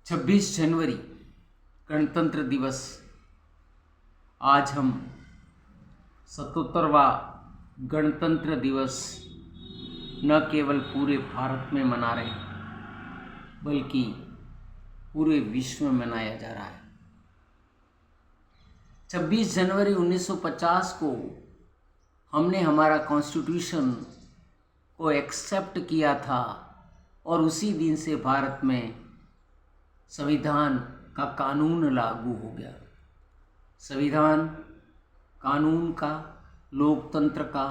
26 जनवरी गणतंत्र दिवस। आज हम 77वां गणतंत्र दिवस न केवल पूरे भारत में मना रहे हैं बल्कि पूरे विश्व में मनाया जा रहा है। 26 जनवरी 1950 को हमने हमारा कॉन्स्टिट्यूशन को एक्सेप्ट किया था और उसी दिन से भारत में संविधान का कानून लागू हो गया। संविधान कानून का, लोकतंत्र का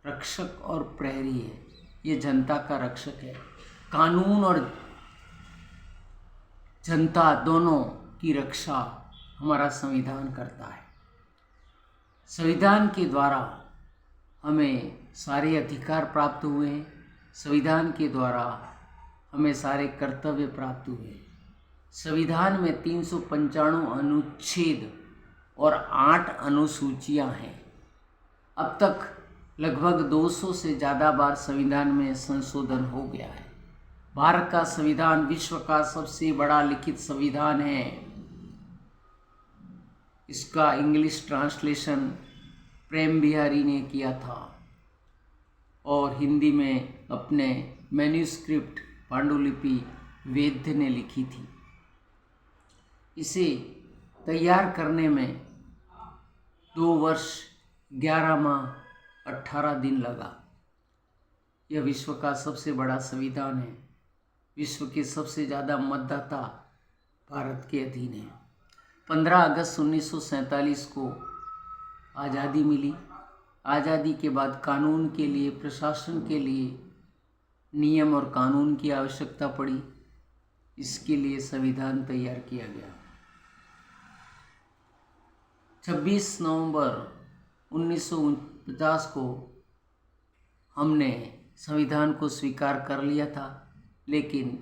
रक्षक और प्रहरी है। ये जनता का रक्षक है। कानून और जनता दोनों की रक्षा हमारा संविधान करता है। संविधान के द्वारा हमें सारे अधिकार प्राप्त हुए हैं। संविधान के द्वारा हमें सारे कर्तव्य प्राप्त हुए हैं। संविधान में 395 अनुच्छेद और 8 अनुसूचियां हैं। अब तक लगभग 200 से ज़्यादा बार संविधान में संशोधन हो गया है। भारत का संविधान विश्व का सबसे बड़ा लिखित संविधान है। इसका इंग्लिश ट्रांसलेशन प्रेम बिहारी ने किया था और हिंदी में अपने मैन्युस्क्रिप्ट पांडुलिपि वेद्य ने लिखी थी। इसे तैयार करने में 2 वर्ष 11 माह 18 दिन लगा। यह विश्व का सबसे बड़ा संविधान है। विश्व के सबसे ज़्यादा मतदाता भारत के अधीन है। 15 अगस्त 1947 को आज़ादी मिली। आज़ादी के बाद कानून के लिए, प्रशासन के लिए नियम और कानून की आवश्यकता पड़ी। इसके लिए संविधान तैयार किया गया। 26 नवंबर 1949 को हमने संविधान को स्वीकार कर लिया था, लेकिन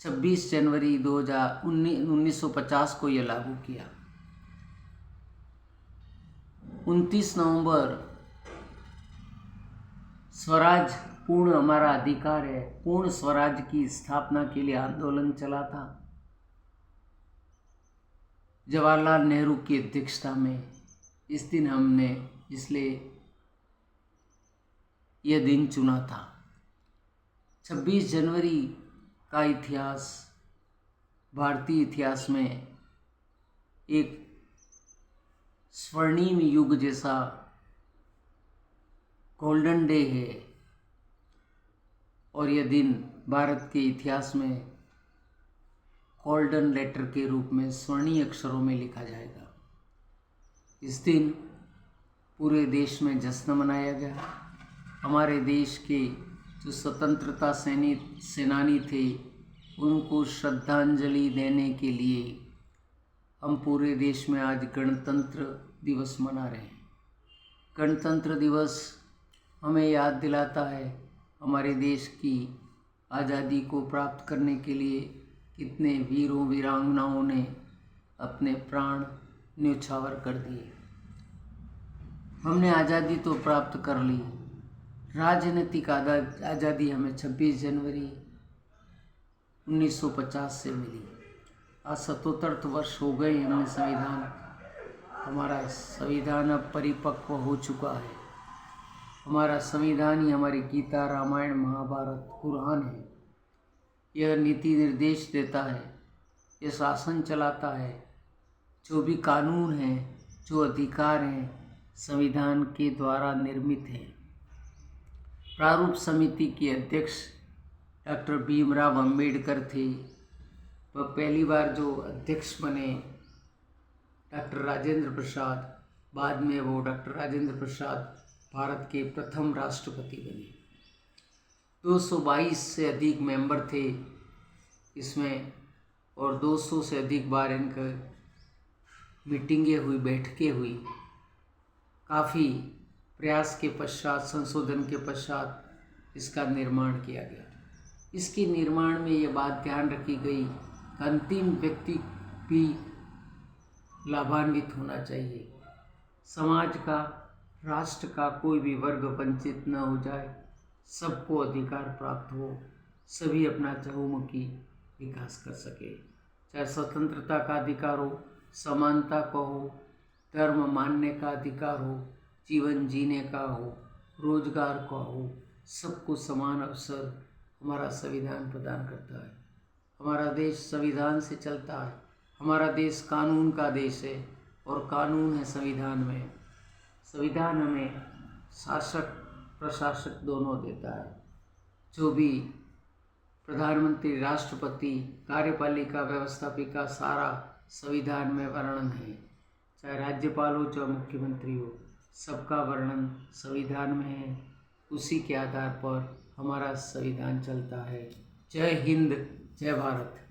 26 जनवरी 1950 को यह लागू किया। 29 नवंबर स्वराज पूर्ण हमारा अधिकार है, पूर्ण स्वराज की स्थापना के लिए आंदोलन चला था। जवाहरलाल नेहरू की अध्यक्षता में इस दिन हमने इसलिए यह दिन चुना था। 26 जनवरी का इतिहास भारतीय इतिहास में एक स्वर्णिम युग जैसा गोल्डन डे है और यह दिन भारत के इतिहास में गोल्डन लेटर के रूप में स्वर्णीय अक्षरों में लिखा जाएगा। इस दिन पूरे देश में जश्न मनाया गया। हमारे देश के जो स्वतंत्रता सेनानी थे उनको श्रद्धांजलि देने के लिए हम पूरे देश में आज गणतंत्र दिवस मना रहे हैं। गणतंत्र दिवस हमें याद दिलाता है हमारे देश की आज़ादी को प्राप्त करने के लिए कितने वीरों वीरांगनाओं ने अपने प्राण न्योछावर कर दिए। हमने आज़ादी तो प्राप्त कर ली, राजनीतिक आज़ादी हमें 26 जनवरी 1950 से मिली। आज 77 वर्ष हो गए हमने हमारा संविधान अब परिपक्व हो चुका है। हमारा संविधान ही हमारी गीता, रामायण, महाभारत, कुरान है। यह नीति निर्देश देता है, यह शासन चलाता है। जो भी कानून हैं, जो अधिकार हैं, संविधान के द्वारा निर्मित हैं। प्रारूप समिति के अध्यक्ष डॉक्टर भीमराव अंबेडकर थे। वह पहली बार जो अध्यक्ष बने डॉक्टर राजेंद्र प्रसाद, बाद में वो डॉक्टर राजेंद्र प्रसाद भारत के प्रथम राष्ट्रपति बने। 222 से अधिक मेंबर थे इसमें और 200 से अधिक बार इनका मीटिंगें हुई, बैठकें हुई। काफ़ी प्रयास के पश्चात, संशोधन के पश्चात इसका निर्माण किया गया। इसके निर्माण में ये बात ध्यान रखी गई कि अंतिम व्यक्ति भी लाभान्वित होना चाहिए। समाज का, राष्ट्र का कोई भी वर्ग वंचित न हो जाए, सबको अधिकार प्राप्त हो। सभी अपना चहुमुखी विकास कर सके। चाहे स्वतंत्रता का अधिकार हो, समानता का हो, धर्म मानने का अधिकार हो, जीवन जीने का हो, रोजगार का हो, सबको समान अवसर हमारा संविधान प्रदान करता है। हमारा देश संविधान से चलता है। हमारा देश कानून का देश है और कानून है संविधान में। संविधान हमें शासक प्रशासक दोनों देता है। जो भी प्रधानमंत्री, राष्ट्रपति, कार्यपालिका, व्यवस्थापिका, सारा संविधान में वर्णन है। चाहे राज्यपाल हो, चाहे मुख्यमंत्री हो, सबका वर्णन संविधान में है। उसी के आधार पर हमारा संविधान चलता है। जय हिंद, जय भारत।